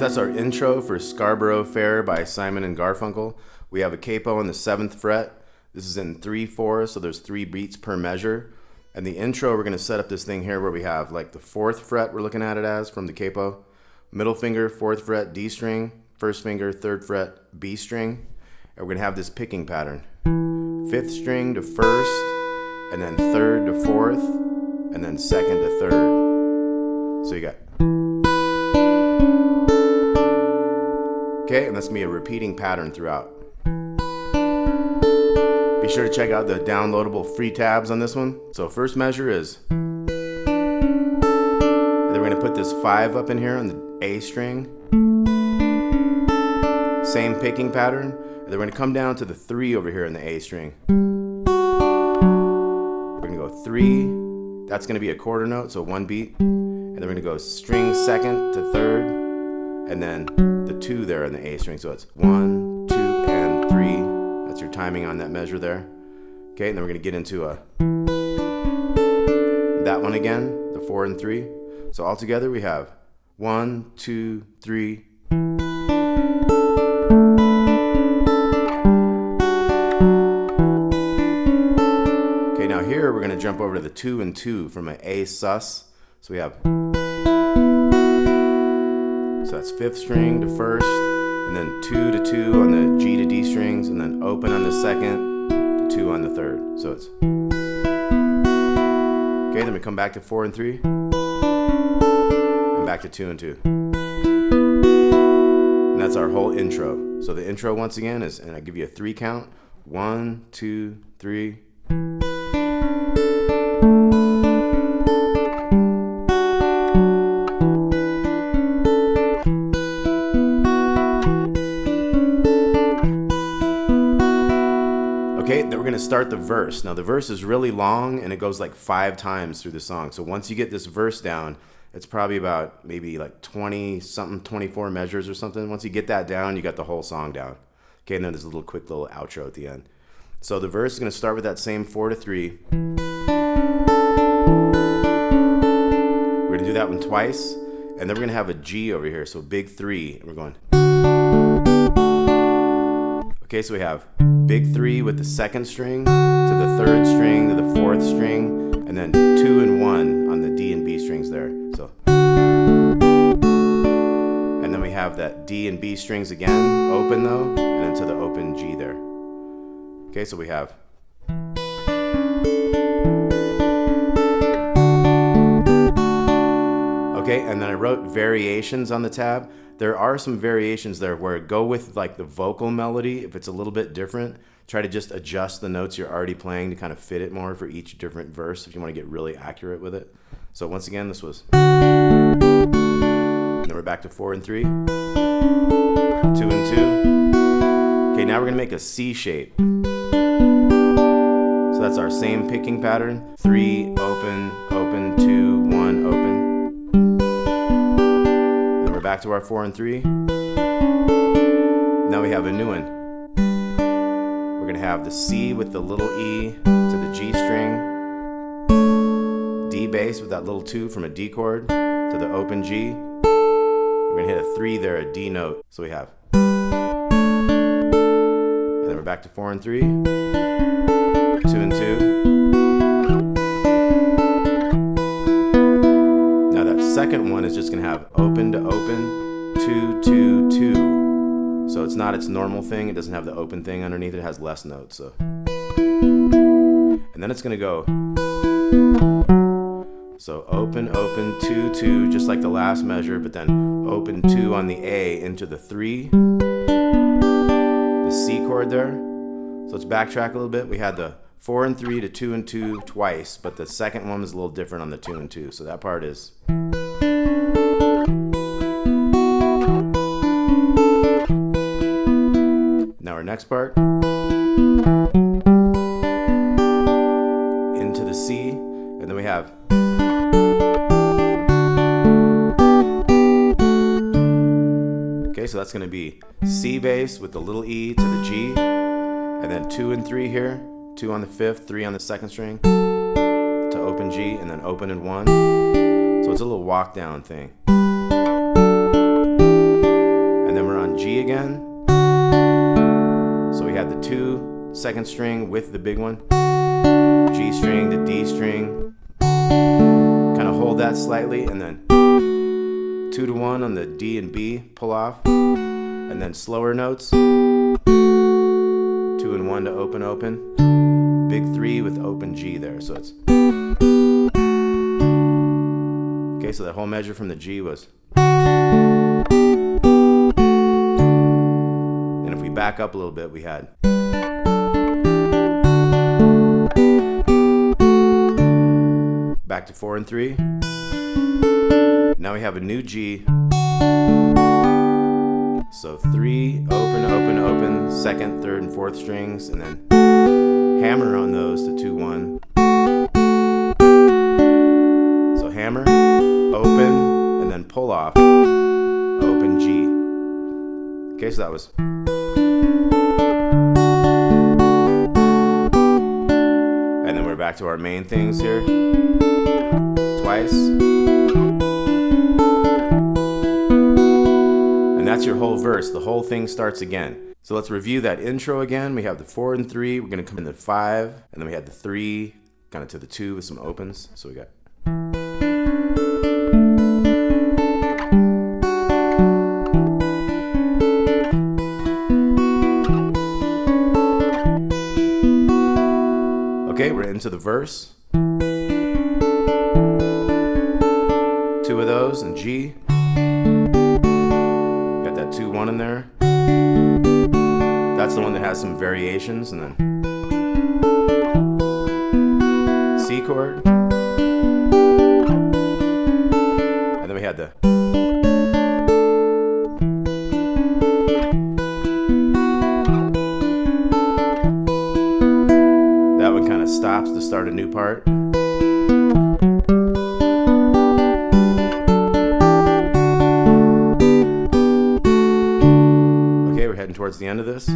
so that's our intro for Scarborough Fair by Simon and Garfunkel. We have a capo on the 7th fret. This is in 3/4, so there's 3 beats per measure. And the intro, we're going to set up this thing here where we have like the 4th fret we're looking at it as from the capo. Middle finger, 4th fret, D string. First finger, 3rd fret, B string. And we're going to have this picking pattern. 5th string to 1st, and then 3rd to 4th, and then 2nd to 3rd. So you got... Okay, and that's going to be a repeating pattern throughout. Be sure to check out the downloadable free tabs on this one. So first measure is... And then we're going to put this 5 up in here on the A string. Same picking pattern. And then we're going to come down to the 3 over here in the A string. We're going to go 3. That's going to be a quarter note, so 1 beat. And then we're going to go string 2nd to 3rd. And then the 2 there in the A string. So it's 1, 2, and 3. That's your timing on that measure there. Okay, and then we're going to get into that one again, the 4 and 3. So all together we have 1, 2, 3. Okay, now here we're going to jump over to the 2 and 2 from an A sus. So we have... So that's 5th string to 1st, and then 2 to 2 on the G to D strings, and then open on the 2nd, to 2 on the 3rd. So it's... Okay, then we come back to 4 and 3, and back to 2 and 2. And that's our whole intro. So the intro once again is, and I give you a 3 count. 1, 2, 3. Okay, then we're going to start the verse. Now the verse is really long and it goes like 5 times through the song. So once you get this verse down, it's probably about maybe like 20 something, 24 measures or something. Once you get that down, you got the whole song down. Okay, and then there's a little quick little outro at the end. So the verse is going to start with that same 4 to 3. We're going to do that one twice, and then we're going to have a G over here, so big 3, and we're going... Okay, so we have big 3 with the 2nd string, to the 3rd string, to the 4th string, and then 2 and 1 on the D and B strings there. So, and then we have that D and B strings again, open though, and then to the open G there. Okay, so we have... Okay, and then I wrote variations on the tab. There are some variations there where go with like the vocal melody. If it's a little bit different, try to just adjust the notes you're already playing to kind of fit it more for each different verse if you want to get really accurate with it. So once again, this was... And then we're back to 4 and 3. 2 and 2. Okay, now we're going to make a C shape. So that's our same picking pattern. 3, open, open, 2, 1, open. Back to our 4 and 3. Now we have a new one. We're going to have the C with the little E to the G string, D bass with that little 2 from a D chord to the open G. We're going to hit a 3 there, a D note. So we have... And then we're back to 4 and 3, 2 and 2. Second one is just going to have open to open, 2, 2, 2. So it's not its normal thing. It doesn't have the open thing underneath. It has less notes. So, and then it's going to go. So open, open, 2, 2, just like the last measure, but then open 2 on the A into the 3. The C chord there. So let's backtrack a little bit. We had the 4 and 3 to 2 and 2 twice, but the second one was a little different on the 2 and 2. So that part is... Now our next part, into the C, and then we have... Okay, so that's going to be C bass with the little E to the G, and then 2 and 3 here, 2 on the 5th, 3 on the 2nd string, to open G, and then open and 1. So it's a little walk down thing. second string with the big one, G string to D string, kind of hold that slightly, and then 2 to 1 on the D and B, pull off, and then slower notes, 2 and 1 to open, open, big 3 with open G there, so it's, okay, so that whole measure from the G was, and if we back up a little bit, we had, back to 4 and 3. Now we have a new G. So 3, open, open, open, second, third, and fourth strings, and then hammer on those to 2, 1. So hammer, open, and then pull off, open G. Okay, so that was. And then we're back to our main things here. Twice. And that's your whole verse. The whole thing starts again. So let's review that intro again. We have the 4 and 3. We're going to come in the 5. And then we had the 3, kind of to the 2 with some opens. So we got. Okay, we're into the verse. 2 of those and G. Got that 2, 1 in there. That's the one that has some variations, and then C chord. And then we had the. That one kind of stops to start a new part. Okay, we're heading towards the end of this.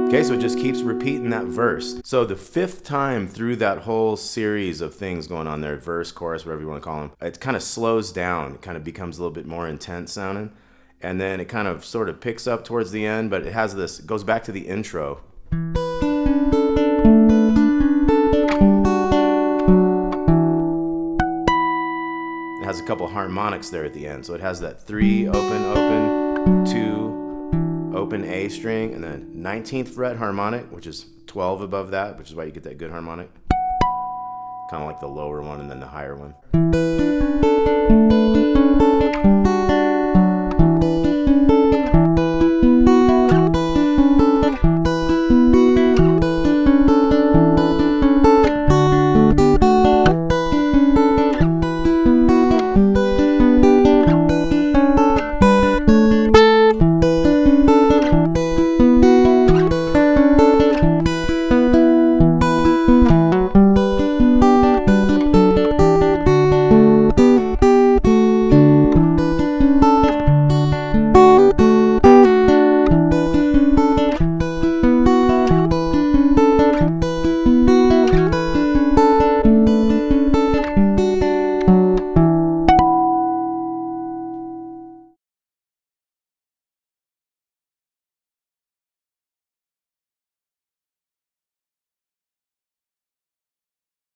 Okay, so it just keeps repeating that verse. So the 5th time through that whole series of things going on there, verse, chorus, whatever you want to call them, it kind of slows down. It kind of becomes a little bit more intense sounding. And then it kind of sort of picks up towards the end, but it has this, it goes back to the intro. It has a couple harmonics there at the end. So it has that 3, open, open, 2, open A string, and then 19th fret harmonic, which is 12 above that, which is why you get that good harmonic. Kind of like the lower one and then the higher one.